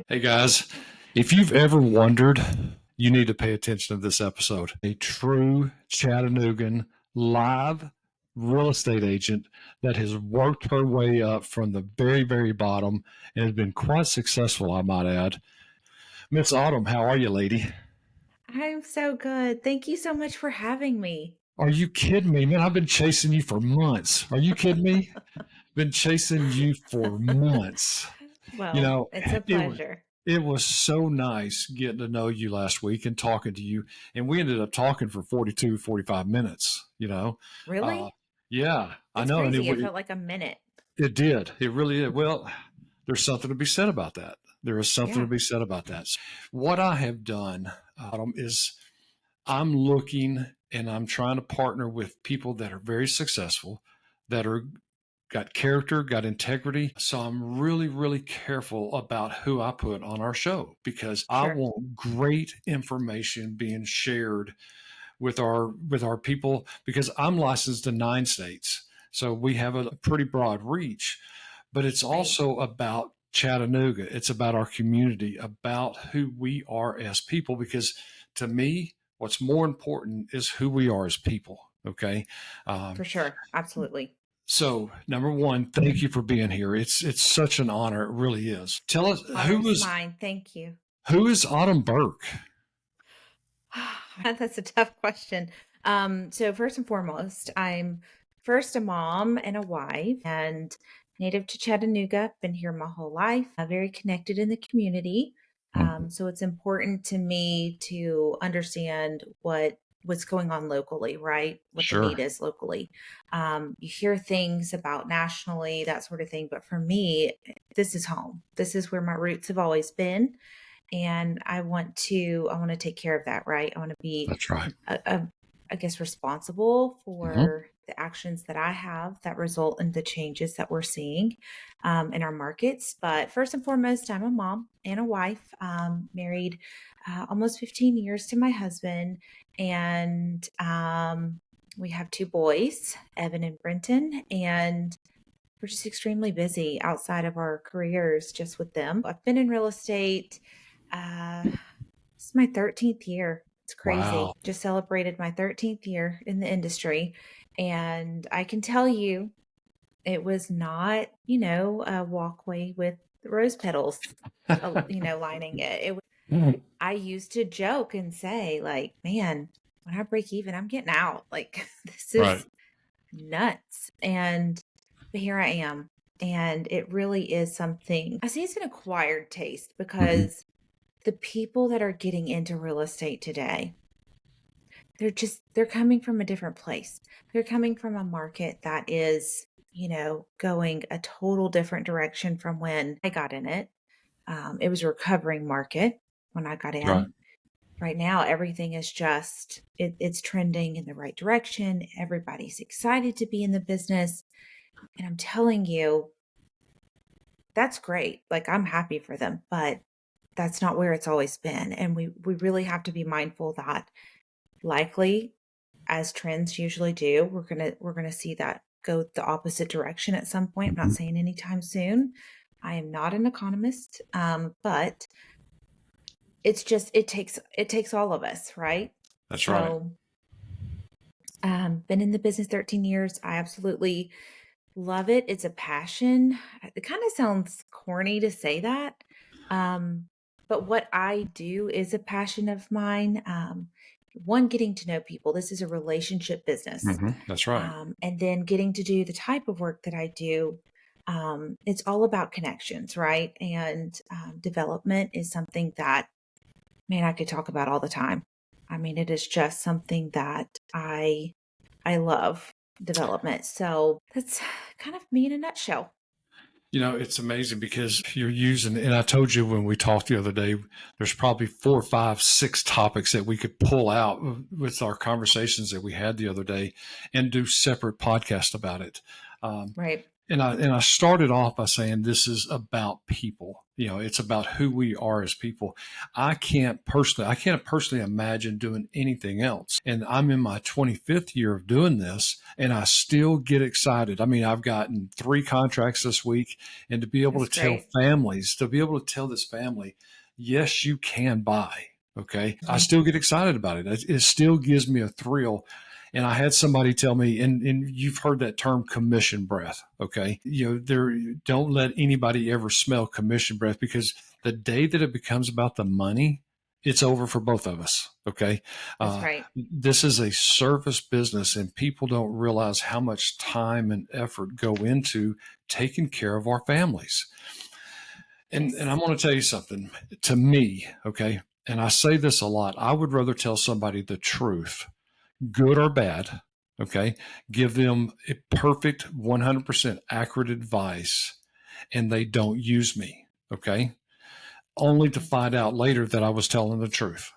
Hey guys, if you've ever wondered, you need to pay attention to this episode. A true Chattanoogan live real estate agent that has worked her way up from the very, very bottom and has been quite successful, I might add. Miss Autumn, how are you, lady? I'm so good. Thank you so much for having me. Are you kidding me? Man, I've been chasing you for months. Are you kidding me? Been chasing you for months. You Well, know, it's a it was pleasure. it was so nice getting to know you last week and talking to you. And we ended up talking for 42, 45 minutes, you know. Uh, Really? yeah, I That's know. And crazy. It felt like a minute. it did. It really did. Well, there's something to be said about that. There is something to Yeah, be said about that. What I have done is I'm looking and I'm trying to partner with people that are very successful, that are got character, got integrity. So I'm really, really careful about who I put on our show because I sure. want great information being shared with our people because I'm licensed in 9 states. So we have a pretty broad reach, but it's Right. also about Chattanooga. It's about our community, about who we are as people, because to me, what's more important is who we are as people. Okay. Um, For sure. Absolutely. so, number one, thank you for being here. It's such an honor. It really is. Tell us Honor's mine. Thank you. who is Autumn Burke? That's a tough question. So first and foremost, I'm first a mom and a wife and native to Chattanooga. Been here my whole life. Very connected in the community. Mhm. So it's important to me to understand what's going on locally, right? What the need Sure. is locally. You hear things about nationally, that sort of thing, but for me, this is home. This is where my roots have always been, and I want to take care of that, right? I want to be That's right. a I guess responsible Hmm. for the actions that I have that result in the changes that we're seeing in our markets. But first and foremost, I'm a mom and a wife, married almost 15 years to my husband, and we have two boys, Evan and Brenton, and we're just extremely busy outside of our careers just with them. I've been in real estate. Uh, this is my 13th year. It's crazy. Wow. Just celebrated my 13th year in the industry. And I can tell you, it was not, a walkway with rose petals, lining it. I used to joke and say, like, man, when I break even, I'm getting out. Like, this Right. is nuts. But here I am. And it really is something I see it's an acquired taste Hmm. because the people that are getting into real estate today, they're coming from a different place. They're coming from a market that is, going a total different direction from when I got in it. It was a recovering market when I got Right. in. Right now, everything is it's trending in the right direction. Everybody's excited to be in the business. And I'm telling you, that's great. Like, I'm happy for them, but that's not where it's always been. And we really have to be mindful that likely, as trends usually do, we're gonna see that go the opposite direction at some point. I'm not Hmm. saying anytime soon. I am not an economist, but it takes all of us, right? That's right. So, been in the business 13 years. I absolutely love it. It's a passion. It kind of sounds corny to say that. But what I do is a passion of mine. One, getting to know people. This is a relationship business. That's right. And then getting to do the type of work that I do. It's all about connections, right? And development is something that, man, I could talk about all the time. I mean, it is just something that I love, development. So that's kind of me in a nutshell. It's amazing because you're using, and I told you when we talked the other day, there's probably four, five, six topics that we could pull out with our conversations that we had the other day and do separate podcasts about it. Right. And I started off by saying this is about people. It's about who we are as people. I can't personally imagine doing anything else. And I'm in my 25th year of doing this, and I still get excited. I mean, I've gotten 3 contracts this week, and to be able That's to tell great. families, to be able to tell this family, yes, you can buy. Okay. I Mhm. still get excited about it. It still gives me a thrill. And I had somebody tell me, and you've heard that term commission breath. Okay. Don't let anybody ever smell commission breath, because the day that it becomes about the money, it's over for both of us. Okay. That's right. This is a service business, and people don't realize how much time and effort go into taking care of our families. And Yes. I'm going to tell you something. To me, okay, and I say this a lot, I would rather tell somebody the truth, good or bad, okay, give them a perfect 100% accurate advice, and they don't use me, okay, only to Mhm. find out later that I was telling the truth.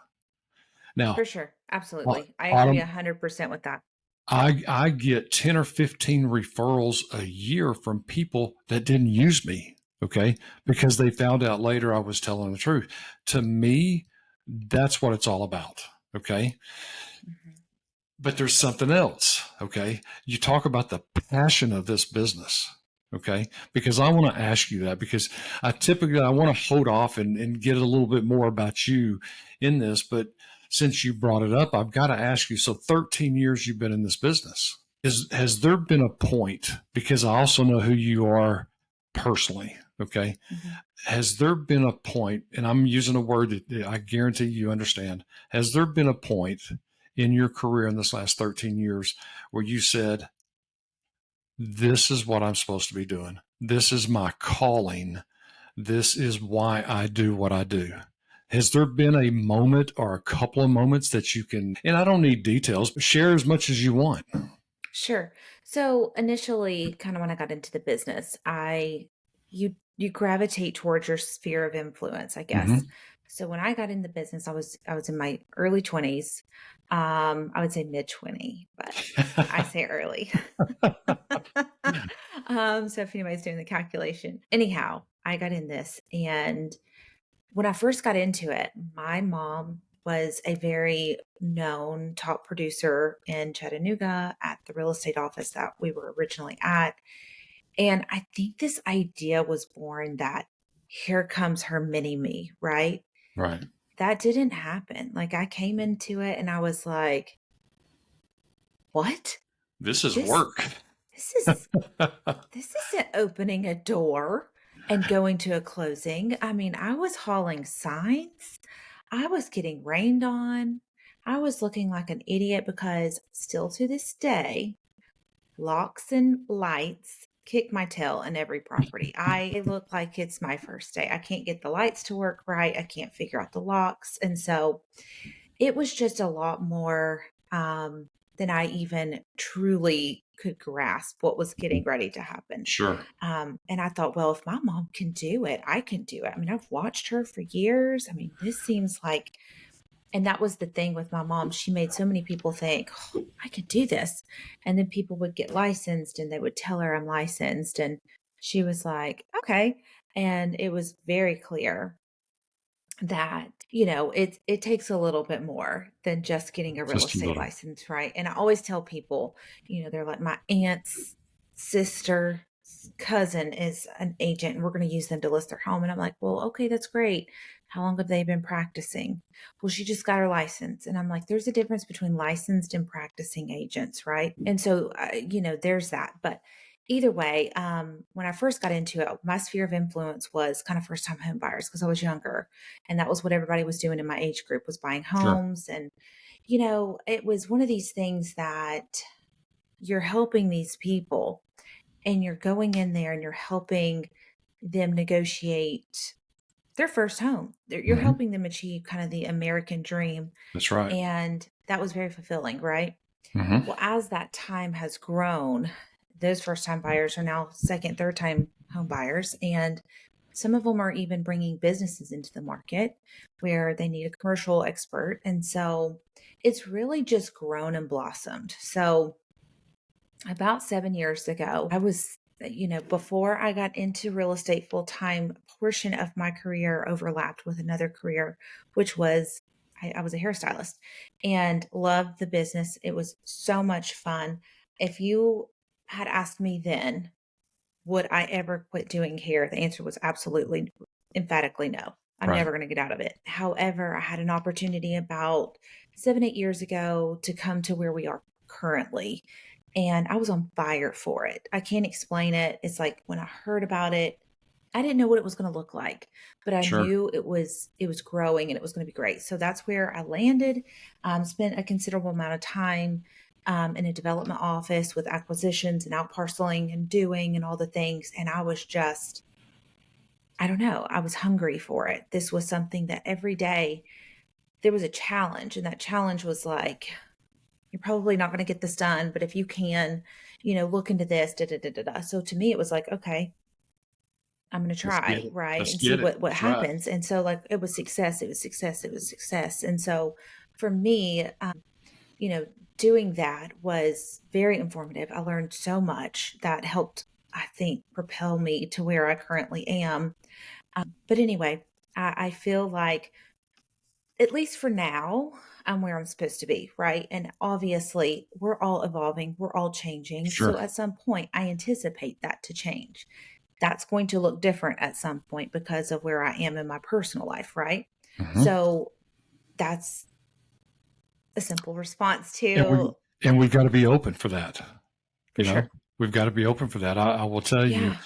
Now, For sure. au- Absolutely. I agree autumn, 100% with that. I get 10 or 15 referrals a year from people that didn't use me, okay, because they found out later I was telling the truth. To me, that's what it's all about, okay? Mhm. But there's something else, okay? You talk about the passion of this business, okay? Because I want to ask you that, because I want to hold off and get a little bit more about you in this, but since you brought it up, I've got to ask you. So 13 years you've been in this business. Has there been a point, because I also know who you are personally, okay? Mhm. Has there been a point, and I'm using a word that I guarantee you understand, has there been a point in your career in this last 13 years where you said, this is what I'm supposed to be doing? This is my calling. This is why I do what I do. Has there been a moment or a couple of moments that you can, and I don't need details, but share as much as you want? Sure. So initially, kind of when I got into the business, you gravitate towards your sphere of influence, I guess. Mm-hmm. So when I got in the business, I was in my early 20s. I would say mid 20, but I say early. So if anybody's doing the calculation. Anyhow, I got in this, and when I first got into it, my mom was a very known top producer in Chattanooga at the real estate office that we were originally at. And I think this idea was born that here comes her mini me, right? Right. That didn't happen. Like I came into it and I was like, what? This is This work. this is this isn't opening a door and going to a closing. I mean, I was hauling signs. I was getting rained on. I was looking like an idiot because still to this day, locks and lights kick my tail in every property. I look like it's my first day. I can't get the lights to work right. I can't figure out the locks. And so it was just a lot more than I even truly could grasp what was getting ready to happen. Sure. And I thought, well, if my mom can do it, I can do it. I mean, I've watched her for years. I mean, this seems like, and that was the thing with my mom. She made so many people think, oh, I could do this. And then people would get licensed and they would tell her I'm licensed. And she was like, okay. And it was very clear that, it takes a little bit more than just getting a real Just a estate little. license, right? And I always tell people, they're like, my aunt's sister cousin is an agent and we're going to use them to list their home. And I'm like, well, okay, that's great. How long have they been practicing? Well, she just got her license. And I'm like, there's a difference between licensed and practicing agents, right? And so, there's that. But either way, when I first got into it, my sphere of influence was kind of first time home buyers because I was younger, and that was what everybody was doing in my age group, was buying Sure. homes. And it was one of these things that you're helping these people, and you're going in there and you're helping them negotiate their first home. You're Hmm. helping them achieve kind of the American dream, That's right. and that was very fulfilling, right? Hmm. Well, as that time has grown, those first time buyers are now second, third time home buyers. And some of them are even bringing businesses into the market where they need a commercial expert. And so it's really just grown and blossomed. So About 7 years ago, I was, before I got into real estate full time, a portion of my career overlapped with another career, which was I was a hairstylist and loved the business. It was so much fun. If you had asked me then, would I ever quit doing hair? The answer was absolutely, emphatically no. I'm Right. never going to get out of it. However, I had an opportunity about 7, 8 years ago to come to where we are currently. And I was on fire for it. I can't explain it. It's like when I heard about it, I didn't know what it was going to look like, but I Sure. knew it was growing and it was going to be great. So that's where I landed. Spent a considerable amount of time in a development office with acquisitions and out parceling and doing and all the things. And I was just, I don't know, I was hungry for it. This was something that every day there was a challenge, and that challenge was like, you're probably not going to get this done, but if you can, look into this, da da da da da. So to me, it was like, okay, I'm going to Let's get try, it. right, Let's and see get it. what That's right. happens. And so, like, it was success, it was success, it was success. And so, for me, you know, doing that was very informative. I learned so much that helped, I think, propel me to where I currently am. But anyway, I feel like, at least for now, I'm where I'm supposed to be, right? And obviously, we're all evolving, we're all changing. So Sure. at some point, I anticipate that to change. That's going to look different at some point because of where I am in my personal life, right? Hmm. So that's a simple response And to, we've got to be open for that. for You know, sure. we've got to be open for that. I will tell you. Yeah.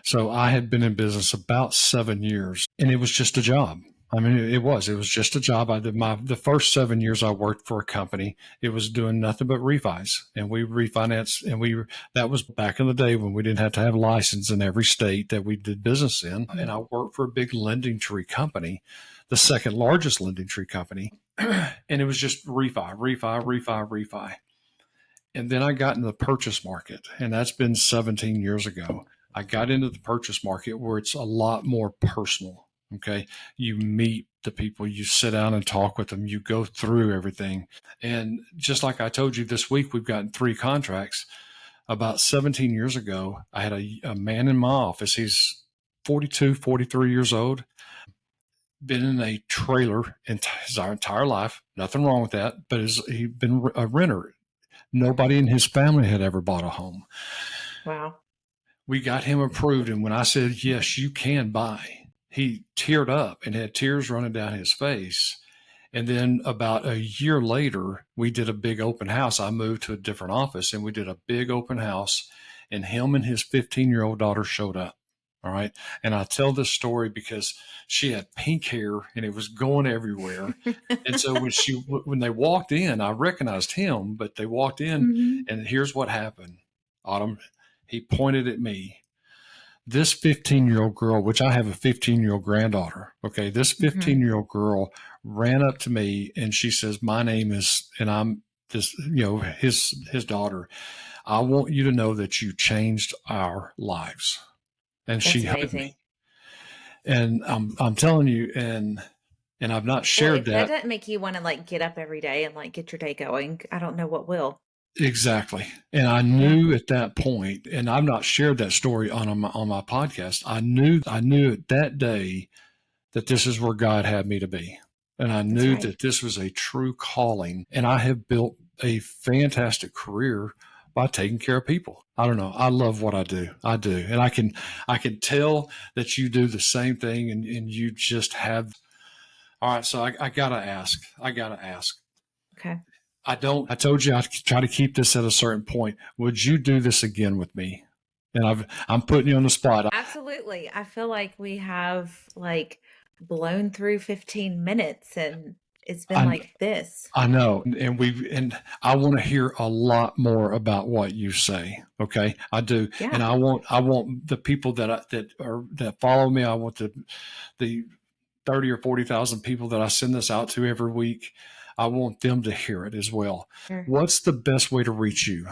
So I had been in business about 7 years, and it was just a job. I mean, it was just a job. The first 7 years I worked for a company. It was doing nothing but refis, and we refinanced, and that was back in the day when we didn't have to have a license in every state that we did business in. And Mhm. I worked for a big lending tree company, the second largest lending tree company, and it was just refi, refi, refi, refi. And then I got into the purchase market, and that's been 17 years ago. I got into the purchase market where it's a lot more personal. Okay. You meet the people, you sit down and talk with them, you go through everything. And just like I told you this week, we've gotten 3 contracts. About 17 years ago, I had a man in my office. He's 42, 43 years old, been in a trailer his entire life. Nothing wrong with that, but he'd been a renter. Nobody in his family had ever bought a home. Wow. We got him approved. And when I said, yes, you can buy, he teared up and had tears running down his face. And then about a year later, we did a big open house. I moved to a different office and we did a big open house, and him and his 15-year-old daughter showed up. All right. And I tell this story because she had pink hair and it was going everywhere. And so when they walked in, I recognized him, but they walked in, Hmm. and here's what happened. Autumn, he pointed at me. This 15-year-old girl, which I have a 15-year-old granddaughter, okay, this Hmm. 15-year-old girl ran up to me and she says, my name is, and I'm this, his daughter. I want you to know that you changed our lives. And That's she hugged me. amazing. And I'm telling you, and I've not Well, shared if that that. doesn't make you want to like get up every day and like get your day going, I don't know what will. Exactly. And I Yeah, knew at that point, and I've not shared that story on my podcast. I knew at that day that this is where God had me to be. And I that's knew right. that this was a true calling. And I have built a fantastic career by taking care of people. I don't know. I love what I do. I do. And I can tell that you do the same thing, and you just have. All right. So I gotta ask. I gotta ask. Okay. I told you I try to keep this at a certain point. Would you do this again with me? And I'm putting you on the spot. Absolutely. I feel like we have like blown through 15 minutes and it's been I, like this. I know, and I want to hear a lot more about what you say. Okay, I do, and Yeah. I want the people that follow me. I want the 30 or 40,000 people that I send this out to every week. I want them to hear it as well. Sure. What's the best way to reach you?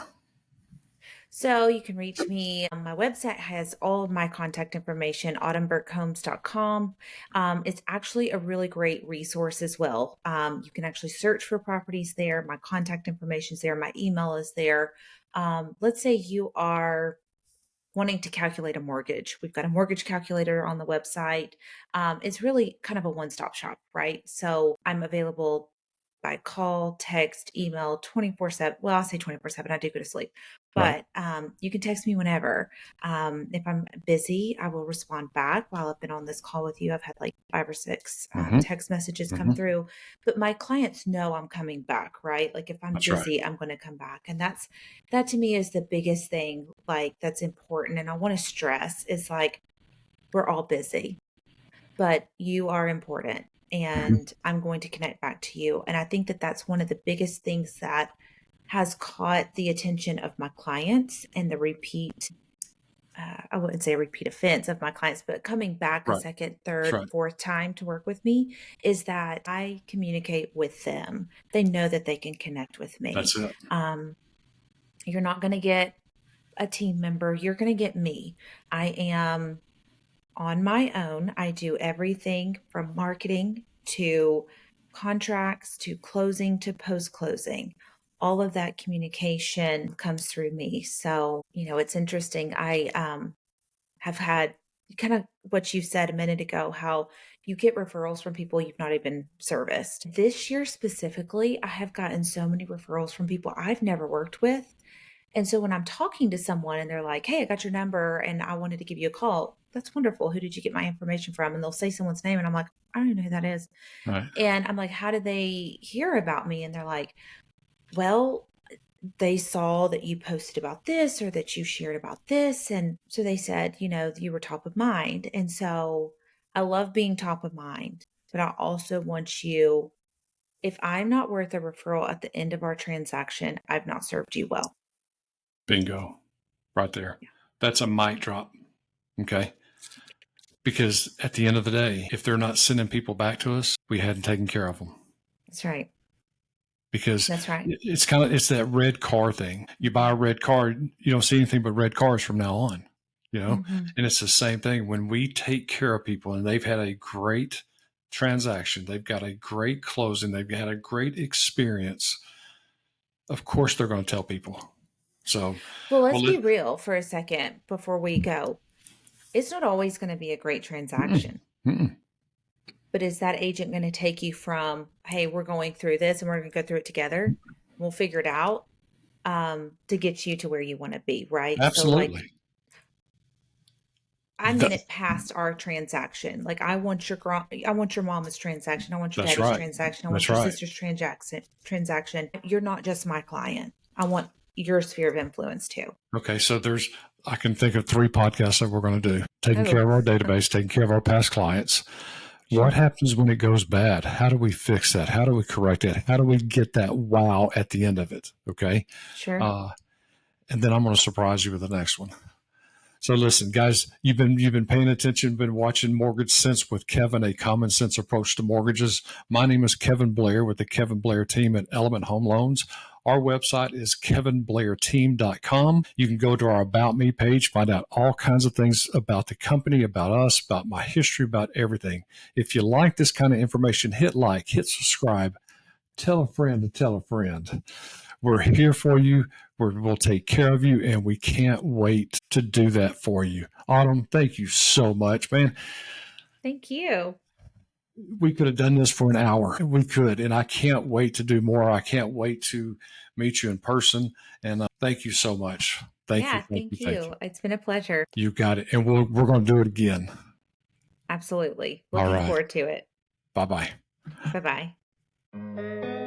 So you can reach me. My website has all of my contact information, autumnburkehomes.com. It's actually a really great resource as well. You can actually search for properties there. My contact information is there. My email is there. Let's say you are wanting to calculate a mortgage. We've got a mortgage calculator on the website. It's really kind of a one-stop shop, right? So I'm available by call, text, email, 24/7. Well, I'll say 24/7. I do go to sleep, Right. but you can text me whenever. If I'm busy, I will respond back. While I've been on this call with you, I've had like 5 or 6 Mm-hmm. text messages come Mm-hmm. through, but my clients know I'm coming back, right? Like if I'm That's right. busy, I'm going to come back. And that to me is the biggest thing, like that's important. And I want to stress is like, we're all busy, but you are important Mm-hmm. and I'm going to connect back to you. And I think that that's one of the biggest things that has caught the attention of my clients and the repeat. I wouldn't say a repeat offense of my clients, but coming back a Right. second, That's third, right. fourth time to work with me is that I communicate with them. They know that they can connect with me. That's it. You're not going to get a team member, you're going to get me. I am on my own. I do everything from marketing to contracts to closing to post closing. All of that communication comes through me. So, it's interesting. I have had kind of what you said a minute ago, how you get referrals from people you've not even serviced. This year specifically, I have gotten so many referrals from people I've never worked with. And so when I'm talking to someone and they're like, "Hey, I got your number and I wanted to give you a call." That's wonderful. Who did you get my information from? And they'll say someone's name and I'm like, "I don't even know who that is." Right. And I'm like, "How did they hear about me?" And they're like, "Well, they saw that you posted about this or that you shared about this." And so they said, you were top of mind. And so I love being top of mind, but I also want you, if I'm not worth a referral at the end of our transaction, I've not served you well. Bingo. Right there. Yeah. That's a mic drop. Okay. Because at the end of the day, if they're not sending people back to us, we hadn't taken care of them. That's right. Because That's right. it's that red car thing. You buy a red car, you don't see anything but red cars from now on, Mhm. and it's the same thing when we take care of people and they've had a great transaction, they've got a great closing, they've had a great experience. Of course, they're going to tell people. So, Well, let's well, be real for a second before we go. It's not always going to be a great mm-mm, transaction, mm-mm. but is that agent going to take you from, "Hey, we're going through this and we're going to go through it together. We'll figure it out," to get you to where you want to be, right? So, like, Absolutely. I'm in That, it past our transaction. Like, I want your mama's transaction. I want your that's daddy's right. transaction. I want That's your right. sister's transaction. You're not just my client. I want your sphere of influence too. Okay, so I can think of 3 podcasts that we're going to do: taking care Oh, of our database, taking care of our past clients. What sure. happens when it goes bad? How do we fix that? How do we correct it? How do we get that wow at the end of it? Okay. Sure. Uh, and then I'm going to surprise you with the next one. So listen, guys, you've been paying attention, been watching Mortgage Sense with Kevin, a common sense approach to mortgages. My name is Kevin Blair with the Kevin Blair team at Element Home Loans. Our website is kevinblairteam.com. You can go to our About Me page, find out all kinds of things about the company, about us, about my history, about everything. If you like this kind of information, hit like, hit subscribe, tell a friend to tell a friend. We're here for you. We'll take care of you, and we can't wait to do that for you. Autumn, thank you so much, man. Thank you. We could have done this for an hour. We could, and I can't wait to do more. I can't wait to meet you in person. And thank you so much. Thank you, Yeah, thank you, thank thank you. you. It's been a pleasure. You got it, and we're going to do it again. Absolutely. All Looking right. forward to it. Bye bye. Bye bye.